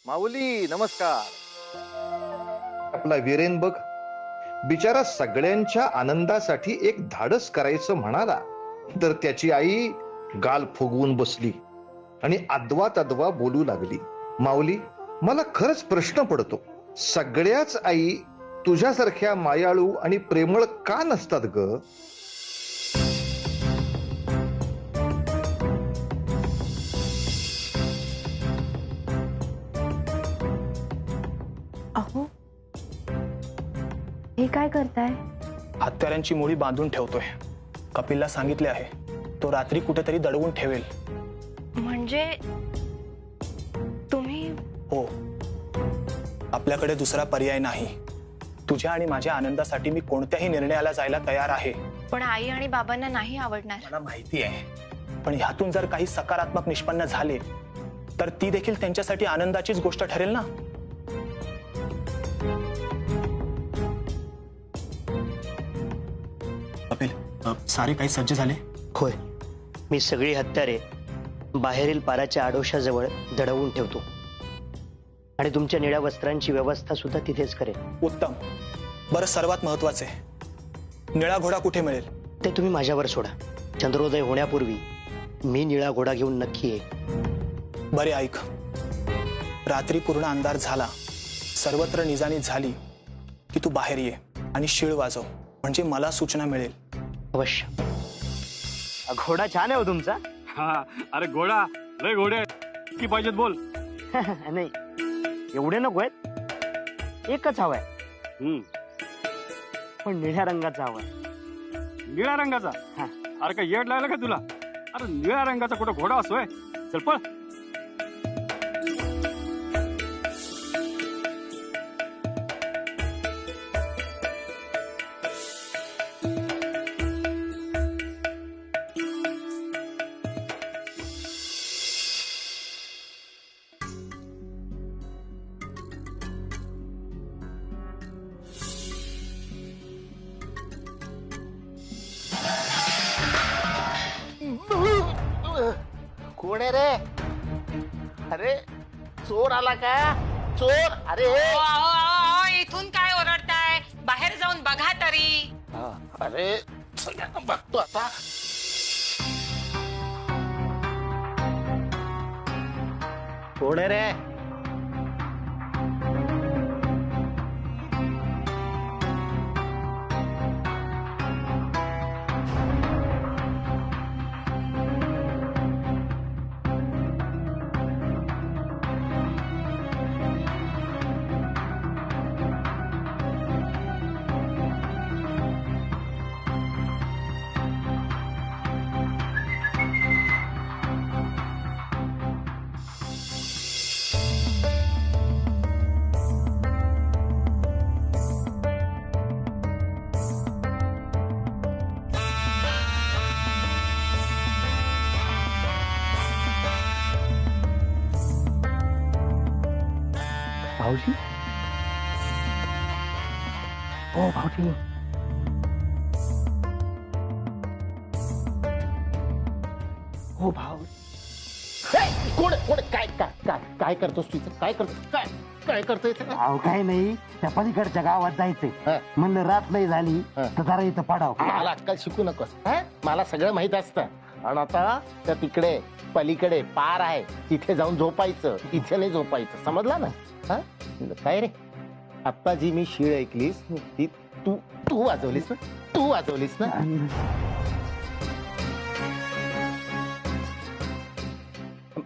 माऊली नमस्कार. आपला वीरेन बघ, बिचारा सगळ्यांच्या आनंदासाठी एक धाडस करायचं म्हणाला तर त्याची आई गाल फुगवून बसली आणि अद्वा तद्वा बोलू लागली. माऊली, मला खरंच प्रश्न पडतो, सगळ्याच आई तुझ्यासारख्या मायाळू आणि प्रेमळ का नसतात ग? अहो, हे काय करताय? हत्यारांची मुळी बांधून ठेवतोय. कपिलला सांगितले आहे, तो रात्री कुठेतरी दडवून ठेवेल. म्हणजे तुम्ही? हो, आपल्याकडे दुसरा पर्याय नाही. तुझ्या आणि माझ्या आनंदासाठी मी कोणत्याही निर्णयाला जायला तयार आहे. पण आई आणि बाबांना नाही आवडणार. मला माहिती आहे, पण ह्यातून जर काही सकारात्मक निष्पन्न झाले तर ती देखील त्यांच्यासाठी आनंदाचीच गोष्ट ठरेल ना. कपिल, सारे काही सज्ज झाले? होय, मी सगळी हत्यारे बाहेरील पाराच्या आडोशाजवळ दडवून ठेवतो आणि तुमच्या निळ्या वस्त्रांची व्यवस्था सुद्धा तिथेच करेन. उत्तम. बरं, सर्वात महत्वाचे, निळा घोडा कुठे मिळेल? ते तुम्ही माझ्यावर सोडा. चंद्रोदय होण्यापूर्वी मी निळा घोडा घेऊन नक्की येईन. बरे ऐक, रात्री पूर्ण अंधार झाला, सर्वत्र निजानी झाली की तू बाहेर ये आणि शिळ वाजव, म्हणजे मला सूचना मिळेल. अवश्य. घोडा छान आहे हो तुमचा. हा, अरे घोडा लय घोडे की पाहिजेत बोल. नाही, एवढे नको आहेत, एकच हवाय, पण निळ्या रंगाचा हवाय. निळ्या रंगाचा? हा. अरे काय येड लागला का तुला? अरे निळ्या रंगाचा कुठं घोडा असतोय? चल पळ. कोण आहे रे? अरे चोर आला का? चोर? अरे इथून काय ओरडताय? बाहेर जाऊन बघा तरी. अरे सगळ्यांना बघतो आता. कोण आहे रे? भाऊजी? हो भाऊजी. हो भाऊ. कोण कोण? काय काय काय काय करतोस तुझं? काय करतो? काय काय करतोय? अहो काय नाही, त्या पलीकडच्या गावात जायचंय. म्हणलं रात नाही झाली तर जरा इथं पडाव. मला अक्कल शिकू नकोस. मला सगळं माहित असतं. आणि आता त्या तिकडे पलीकडे पार आहे, तिथे जाऊन झोपायचं, इथे नाही झोपायचं. समजला ना? हा, काय रे, आता जी मी शीळ ऐकलीस ती तू तू वाजवलीस ना? तू वाजवलीस ना?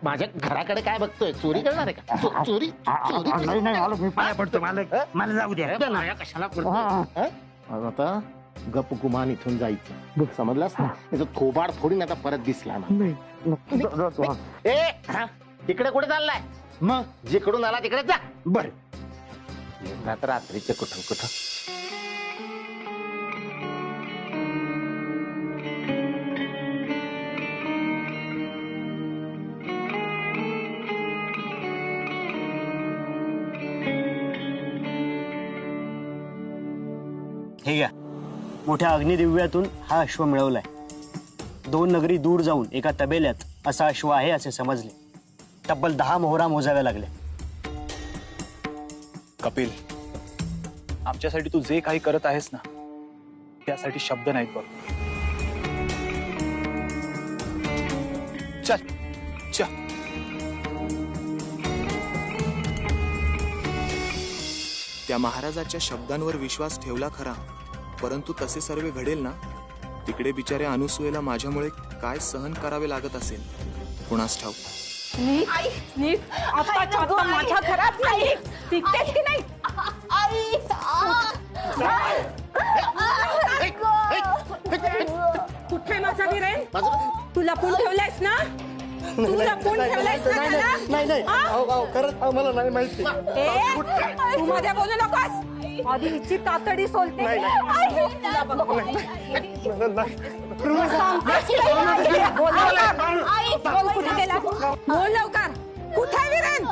माझ्या घराकडे काय बघतोय? चोरी करणार आहे का? चोरी? चोरी? नाही नाही, आलो मी पाया पडतो. मला जाऊ द्या. कशाला करतोय? आता गप गुमान इथून जायचं. समजलास ना? त्याचं थोबाड फोडून आता परत दिसला ना. ए, तिकडे कुठे चाललाय? मग जिकडून आला तिकडे जा. बर, रात्रीचे कुठं कुठं. हे घ्या, मोठ्या अग्निदिव्यातून हा अश्व मिळवलाय. 2 नगरी दूर जाऊन एका तबेल्यात असा अश्व आहे असे समजले. तब्बल 10 मोहरा मोजाव्या लागल्या. कपिल, आमच्यासाठी तू जे काही करत आहेस ना, त्यासाठी शब्द नाहीत बघ. चल चल. त्या महाराजाच्या शब्दांवर विश्वास ठेवला खरा, परंतु तसे सर्व घडेल ना, तिकडे बिचाऱ्या अनुसूयेला माझ्यामुळे काय सहन करावे लागत असेल कुणास ठाऊक. नीट आत्ताच्या आत्ता माझ्या घरात नाही टिकतेस की नाही? कुठे माझा विरेन? तू लपून ठेवलायस ना? तू लपून ठेवलायस ना त्याला? मला नाही माहिती. ए, तू मध्ये बोलू नकोस. आधी हिची तातडी सोलते. बोल कुठे गेला? बोल लवकर. कुठे विरेन?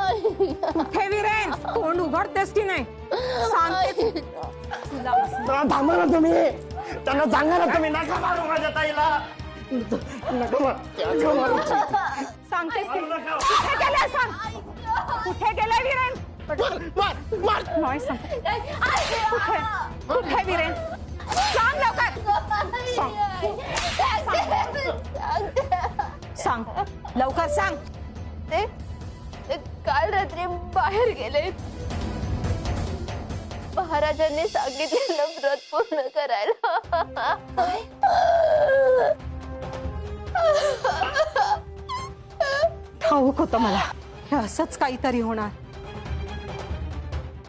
कुठे विरेन? तोंड उघडतेस की नाही? सांगते तुला. थांबा ना तुम्ही, त्यांना सांगा ना तुम्ही, नका मारू माझ्या ताईला. सांगतेस की कुठे गेला? सांग कुठे गेला विरेन? नाही सांग. कुठे कुठे विरेन? सांग लवकर. सांग लवकर सांग. ते काल रात्री बाहेर गेले. महाराजांनी सांगितलेलं व्रत पूर्ण करायला. ठाऊक होतं मला हे असंच काहीतरी होणार.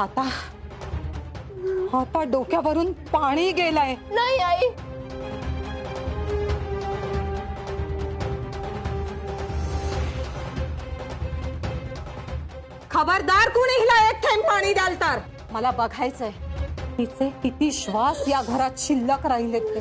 आता आता डोक्यावरून पाणी गेलंय. नाही आई, खबरदार कुणी हिला एक थेंब पाणी द्याल तर. मला बघायचंय तिचे किती श्वास या घरात शिल्लक राहिलेत ते.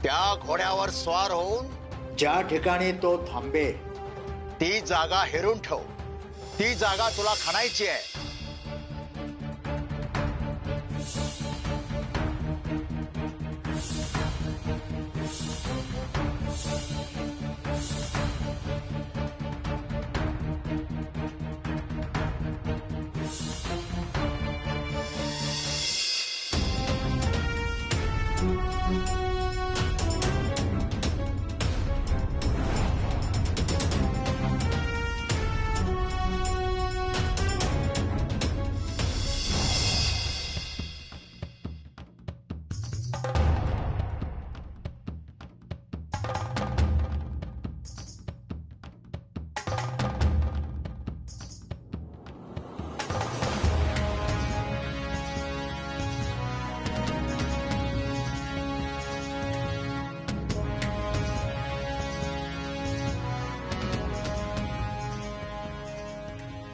त्या घोड्यावर स्वार होऊन ज्या ठिकाणी तो थांबे ती जागा हेरून ठेव. ती जागा तुला खणायची आहे.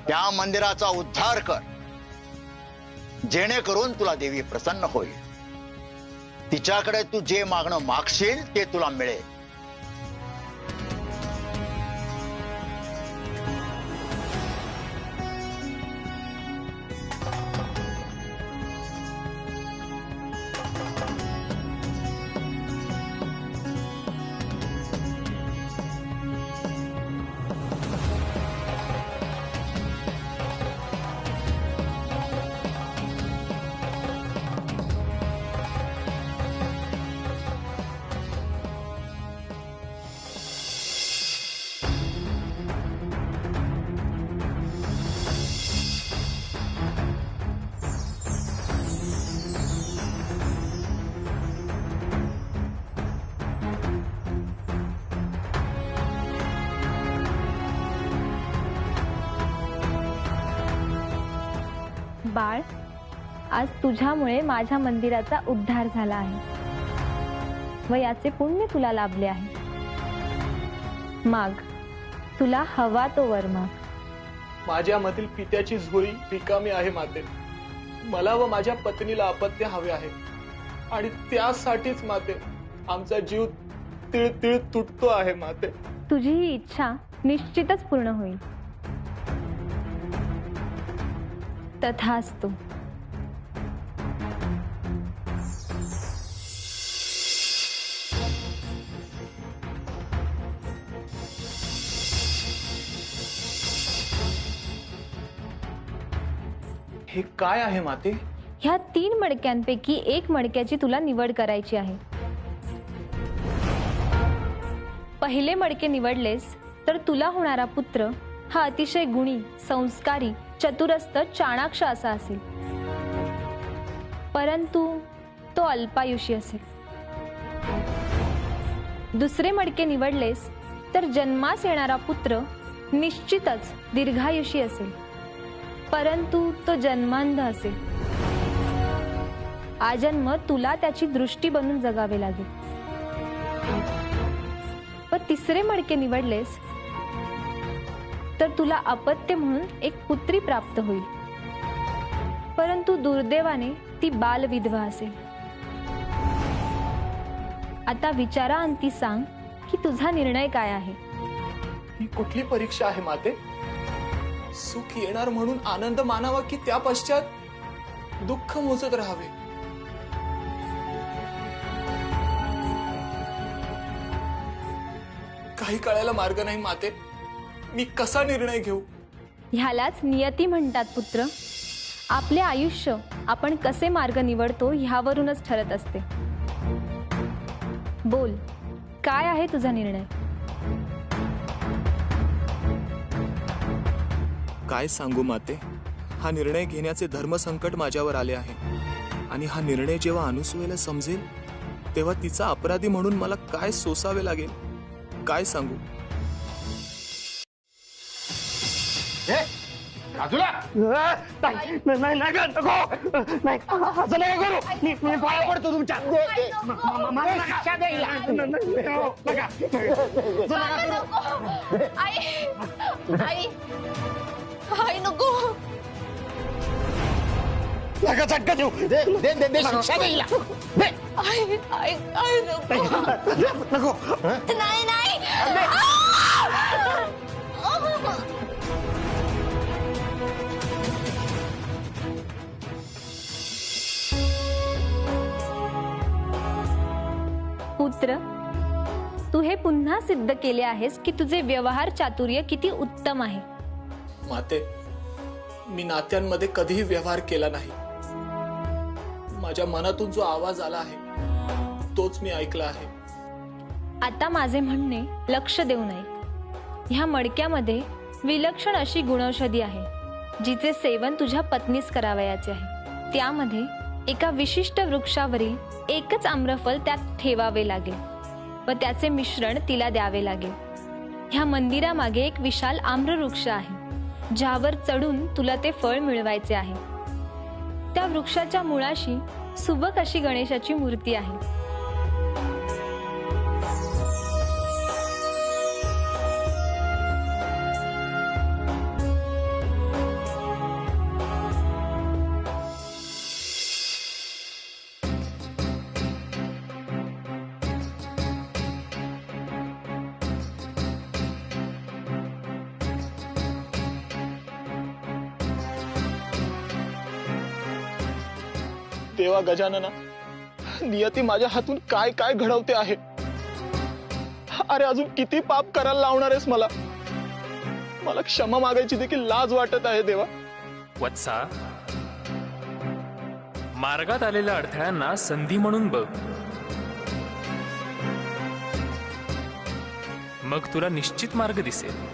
त्या मंदिराचा उद्धार कर, जेणेकरून तुला देवी प्रसन्न होईल. तिच्याकडे तू जे मागणं मागशील ते तुला मिळेल. बाळ, आज तुझ्यामुळे माझ्या मंदिराचा उद्धार झाला आहे व याचे पुण्य तुला लाभले आहे. माग, तुला हवा तो वर माग. माझ्यामधील पित्याची झोळी रिकामी आहे माते. मला व माझ्या पत्नीला अपत्य हवे आहे आणि त्यासाठीच माते आमचा जीव तिळतिळ तुटतो आहे माते. तुझी ही इच्छा निश्चितच पूर्ण होईल. तथास्तु. हे काय आहे माते? ह्या 3 मडक्यांपैकी 1 मडक्याची तुला निवड करायची आहे. पहिले मडके निवडलेस तर तुला होणारा पुत्र हा अतिशय गुणी, संस्कारी, चतुरस्थ, चाणाक्ष असा असेल. परंतु तो अल्पायुषी असेल. दुसरे मडके निवडलेस तर जन्मास येणारा पुत्र निश्चितच दीर्घायुषी असेल. परंतु तो जन्मांध असेल. आजन्म तुला त्याची दृष्टी बनून जगावे लागेल. व तिसरे मडके निवडलेस तर तुला अपत्य म्हणून एक पुत्री प्राप्त होईल. परंतु दुर्दैवाने ती बालविधवा असेल. आता विचाराअंती सांग की तुझा निर्णय काय आहे. ही कुठली परीक्षा आहे माते? सुख येणार म्हणून आनंद मानावा की त्या पश्चात दुःख मोजत राहावे? काही कळायला मार्ग नाही माते. मी कसा निर्णय घेऊ? ह्यालाच नियती म्हणतात पुत्र. आपले आयुष्य आपण कसे मार्ग निवडतो ह्यावरूनच ठरत असते. बोल, काय आहे तुझा निर्णय? काय सांगू माते, हा निर्णय घेण्याचे धर्मसंकट माझ्यावर आले आहे. आणि हा निर्णय जेव्हा अनुसूयेला समजेल तेव्हा तिचा अपराधी म्हणून मला काय सोसावे लागेल, काय सांगू? बाजूला पडतो तुमच्या नको. चटका देऊ दे शिक्षा देईल. नको नाही नाही. पुत्र, तू हे पुन्हा सिद्ध केले आहेस की तुझे व्यवहार चातुर्य किती उत्तम आहे. माते, मी नात्यांमध्ये कधीही व्यवहार केला नाही. माझ्या मनातून जो आवाज आला आहे तोच मी ऐकला आहे. आता माझे म्हणणे लक्ष देऊ नये. ह्या मडक्यामध्ये विलक्षण अशी गुणौषधी आहे जिचे सेवन तुझ्या पत्नीस करावयाचे आहे. त्यामध्ये एका विशिष्ट वृक्षावरील एकच आम्रफल त्यात ठेवावे लागेल व त्याचे मिश्रण तिला द्यावे लागेल. ह्या मंदिरामागे एक विशाल आम्रवृक्ष आहे ज्यावर चढून तुला ते फळ मिळवायचे आहे. त्या वृक्षाच्या मुळाशी सुबक अशी गणेशाची मूर्ती आहे. देवा गजानना, नियती माझ्या हातून काय काय घडवते आहे. अरे अजून किती पाप करायला लावणार आहेस मला? मला क्षमा मागायची देखील लाज वाटत आहे देवा. वत्सा, मार्गात आलेल्या अडथळ्यांना संधी म्हणून बघ. मग तुला निश्चित मार्ग दिसेल.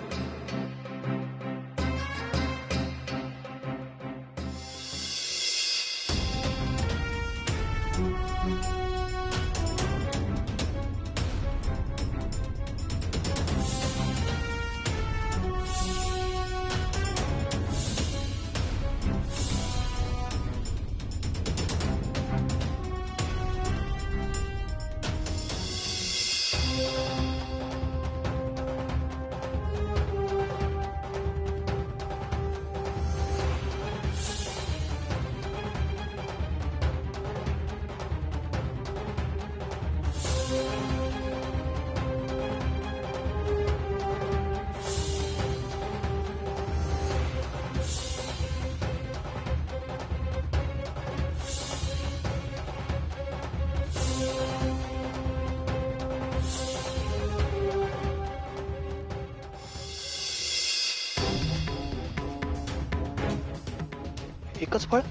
एकच फळ?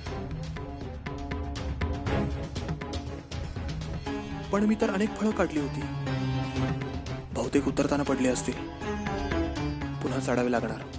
पण मी तर अनेक फळं काढली होती. बहुतेक उतरताना पडली असतील. पुन्हा चढावे लागणार.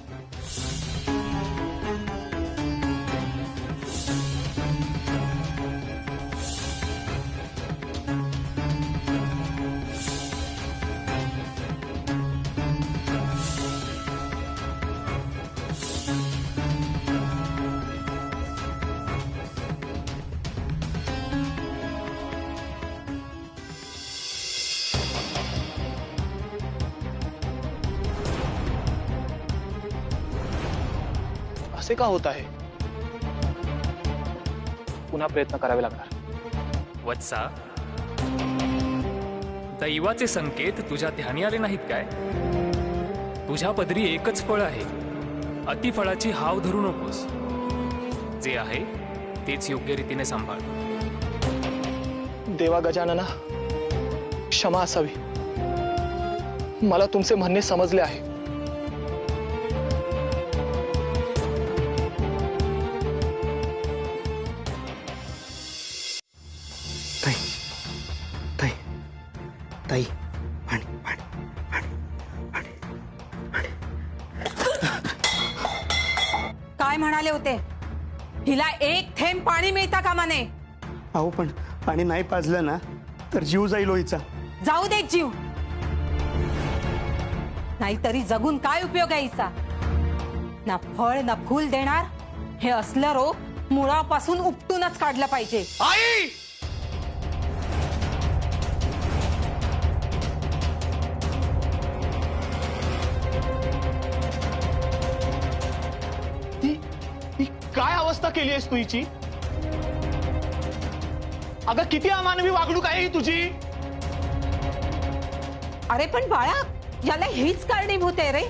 असे का होत आहे? पुन्हा प्रयत्न करावे लागणार. वत्सा, दैवाचे संकेत तुझ्या ध्यानी आले नाहीत काय? तुझ्या पदरी एकच फळ आहे. अतिफळाची हाव धरू नकोस. जे आहे तेच योग्य रीतीने सांभाळ. देवा गजानना, क्षमा असावी. मला तुमचे म्हणणे समजले आहे. ताई, पाणी पाणी पाणी पाणी पाणी. काय म्हणाले होते? हिला एक थेंब पाणी मिळता कामा नये. अहो पण पाणी नाही पाजलं ना तर जीव जाईल हिचा. जाऊ दे जीव, नाहीतरी जगून काय उपयोग आहे हिचा? ना फळ ना फूल देणार. हे असलं रोप मुळापासून उपटूनच काढलं पाहिजे. आई, काय अवस्था केली आहेस तू हिची? अगं किती अमानवी वागणूक आहे ही तुझी. अरे पण बाळा, याला हीच कारणीभूत आहे रे.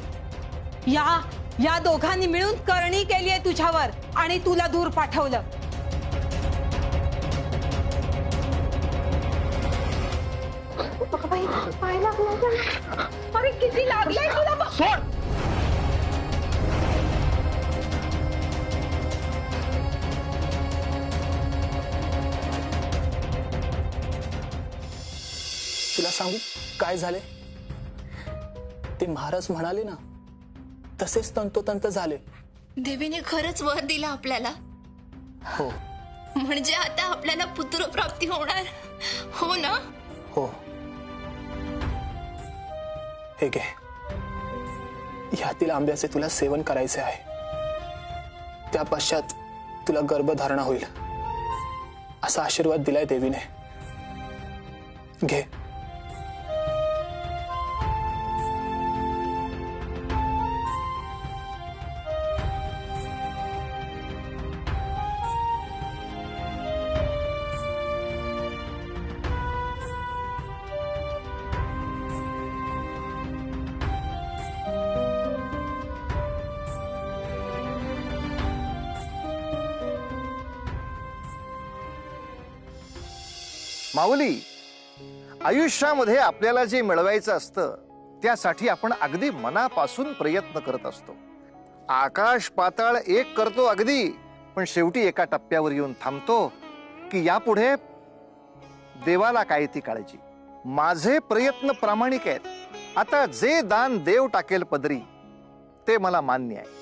या दोघांनी मिळून करणी केली आहे तुझ्यावर आणि तुला दूर पाठवलं. अरे किती लागलंय तुला? सोड. तुला सांगू काय झाले? ते महाराज म्हणाले ना तसेच तंतोतंत झाले. देवीने खरंच वर दिला आपल्याला. हो. म्हणजे आता आपल्याला पुत्र प्राप्ती होणार. हो ना? हो. हे घे, यातील आंब्याचे तुला सेवन करायचे आहे. त्या पश्चात तुला गर्भधारणा होईल असा आशीर्वाद दिलाय देवीने. घे. माऊली, आयुष्यामध्ये आपल्याला जे मिळवायचं असतं त्यासाठी आपण अगदी मनापासून प्रयत्न करत असतो. आकाश पाताळ एक करतो अगदी, पण शेवटी एका टप्प्यावर येऊन थांबतो की यापुढे देवाला काय ती काळजी. माझे प्रयत्न प्रामाणिक आहेत. आता जे दान देव टाकेल पदरी ते मला मान्य आहे.